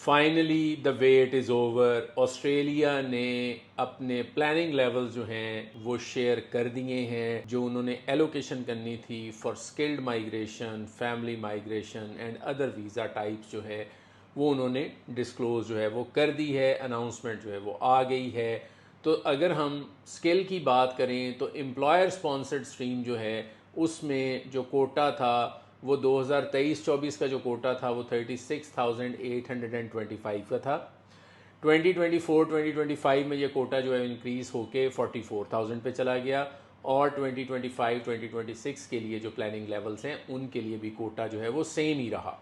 Finally the wait is over. Australia ने अपने planning level जो हैं वो शेयर कर दिए हैं, जो उन्होंने एलोकेशन करनी थी for skilled migration, family migration and other visa types जो है वो उन्होंने डिस्क्लोज जो है वो कर दी है। अनाउंसमेंट जो है वो आ गई है। तो अगर हम स्किल की बात करें तो एम्प्लॉयर स्पॉन्सर्ड स्ट्रीम जो है उसमें जो कोटा था वो 2023-24 का जो कोटा था वो 36,825 का था। 2024-2025 में ये कोटा जो है इंक्रीज़ होके 44,000 पे चला गया, और 2025-2026 के लिए जो प्लानिंग लेवल्स हैं उनके लिए भी कोटा जो है वो सेम ही रहा।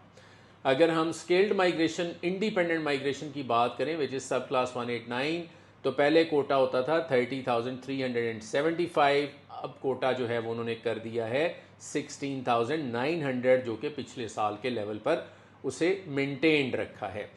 अगर हम स्किल्ड माइग्रेशन, इंडिपेंडेंट माइग्रेशन की बात करें विच इज़ सब क्लास 189, तो पहले कोटा होता था 30,375, अब कोटा जो है वो उन्होंने कर दिया है 16,900, जो कि पिछले साल के लेवल पर उसे मेंटेन रखा है।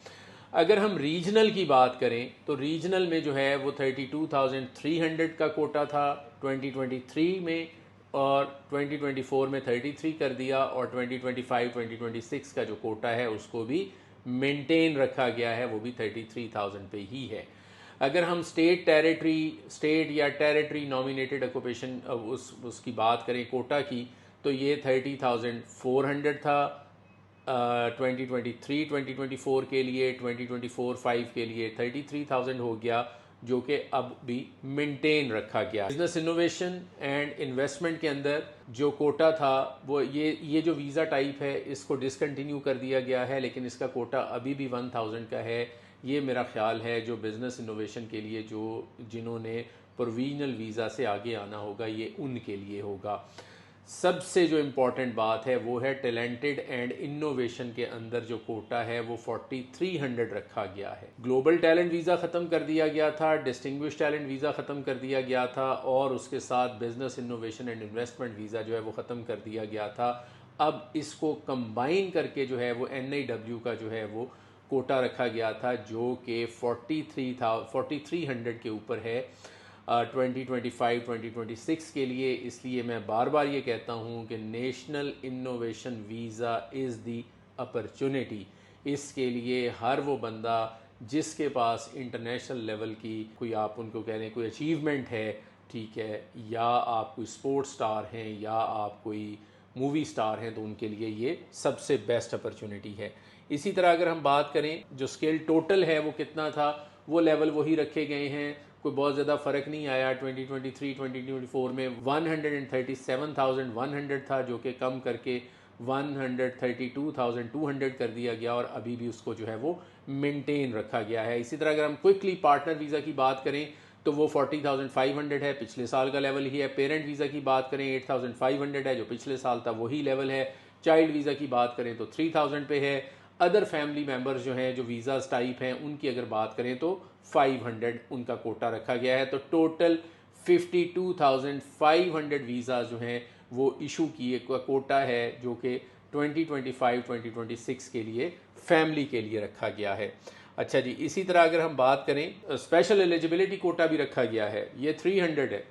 अगर हम रीजनल की बात करें तो रीजनल में जो है वो 32,300 का कोटा था 2023 में, और 2024 में 33 कर दिया, और 2025-2026 का जो कोटा है उसको भी मेंटेन रखा गया है, वो भी 33,000 पे ही है। अगर हम स्टेट या टेरिटरी नॉमिनेटेड ऑक्यूपेशन उसकी बात करें कोटा की, तो ये 30,400 था 2023-2024 के लिए। 2024-5 के लिए 33,000 हो गया, जो कि अब भी मेंटेन रखा गया। बिजनेस इनोवेशन एंड इन्वेस्टमेंट के अंदर जो कोटा था वो ये जो वीज़ा टाइप है इसको डिसकंटिन्यू कर दिया गया है, लेकिन इसका कोटा अभी भी 1,000 का है। ये मेरा ख्याल है जो बिज़नेस इनोवेशन के लिए जिन्होंने प्रोविजनल वीज़ा से आगे आना होगा ये उनके लिए होगा। सबसे जो इम्पॉर्टेंट बात है वो है टैलेंटेड एंड इनोवेशन के अंदर जो कोटा है वो 4300 रखा गया है। ग्लोबल टैलेंट वीज़ा ख़त्म कर दिया गया था, डिस्टिंग्विश टैलेंट वीज़ा ख़त्म कर दिया गया था, और उसके साथ business innovation and investment visa जो है वो ख़त्म कर दिया गया था। अब इसको कंबाइन करके जो है वो NIW का जो है वो कोटा रखा गया था, जो कि 4300 के ऊपर है 2025-2026 के लिए। इसलिए मैं बार बार ये कहता हूँ कि national innovation visa is the opportunity. इसके लिए हर वो बंदा जिसके पास इंटरनेशनल लेवल की कोई, आप उनको कह लें कोई अचीवमेंट है, ठीक है, या आप कोई स्पोर्ट्स स्टार हैं, या आप कोई मूवी स्टार हैं, तो उनके लिए ये सबसे बेस्ट अपॉर्चुनिटी है। इसी तरह अगर हम बात करें जो स्किल टोटल है वो कितना था, वो लेवल वही रखे गए हैं, कोई बहुत ज़्यादा फ़र्क नहीं आया। 2023-2024 में 137,100 था, जो कि कम करके 132,200 कर दिया गया, और अभी भी उसको जो है वो मेंटेन रखा गया है। इसी तरह अगर हम क्विकली पार्टनर वीज़ा की बात करें तो वो 40,500 है, पिछले साल का लेवल ही है। पेरेंट वीज़ा की बात करें 8,500 है, जो पिछले साल था वही लेवल है। चाइल्ड वीज़ा की बात करें तो 3,000 पे है। अदर फैमिली मेम्बर्स जो हैं, जो वीज़ाज टाइप हैं, उनकी अगर बात करें तो 500 उनका कोटा रखा गया है। तो टोटल 52,500 वीज़ा जो हैं वो इशू किए कोटा है, जो कि 2025-2026 के लिए फैमिली के लिए रखा गया है। अच्छा जी, इसी तरह अगर हम बात करें स्पेशल एलिजिबिलिटी कोटा भी रखा गया है, ये 300 है।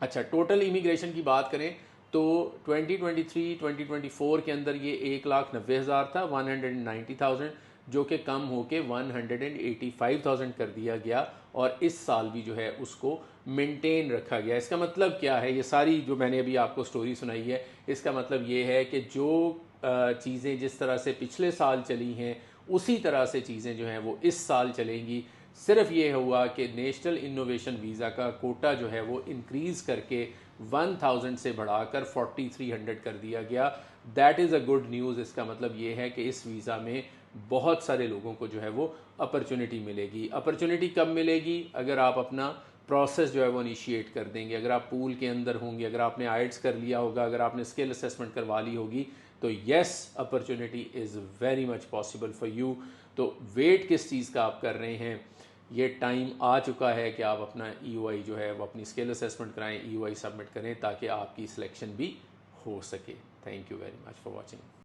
अच्छा, टोटल इमिग्रेशन की बात करें तो 2023-2024 के अंदर ये 1,90,000 था, 190,000, जो कि कम होके 185,000 कर दिया गया, और इस साल भी जो है उसको मेंटेन रखा गया। इसका मतलब क्या है, ये सारी जो मैंने अभी आपको स्टोरी सुनाई है, इसका मतलब ये है कि जो चीज़ें जिस तरह से पिछले साल चली हैं उसी तरह से चीज़ें जो हैं वो इस साल चलेंगी। सिर्फ ये हुआ कि नेशनल इनोवेशन वीज़ा का कोटा जो है वो इंक्रीज़ करके 1,000 से बढ़ाकर 4,300 कर दिया गया। That is a good news. इसका मतलब ये है कि इस वीज़ा में बहुत सारे लोगों को जो है वो अपॉर्चुनिटी मिलेगी। अपॉर्चुनिटी कब मिलेगी? अगर आप अपना प्रोसेस जो है वो इनिशिएट कर देंगे, अगर आप पूल के अंदर होंगे, अगर आपने आइट्स कर लिया होगा, अगर आपने स्किल असेसमेंट करवा ली होगी, तो yes, opportunity is very much possible for you. तो वेट किस चीज़ का आप कर रहे हैं? ये टाइम आ चुका है कि आप अपना EOI जो है वो अपनी स्किल असेसमेंट कराएं, EOI सबमिट करें, ताकि आपकी सिलेक्शन भी हो सके। Thank you very much for watching.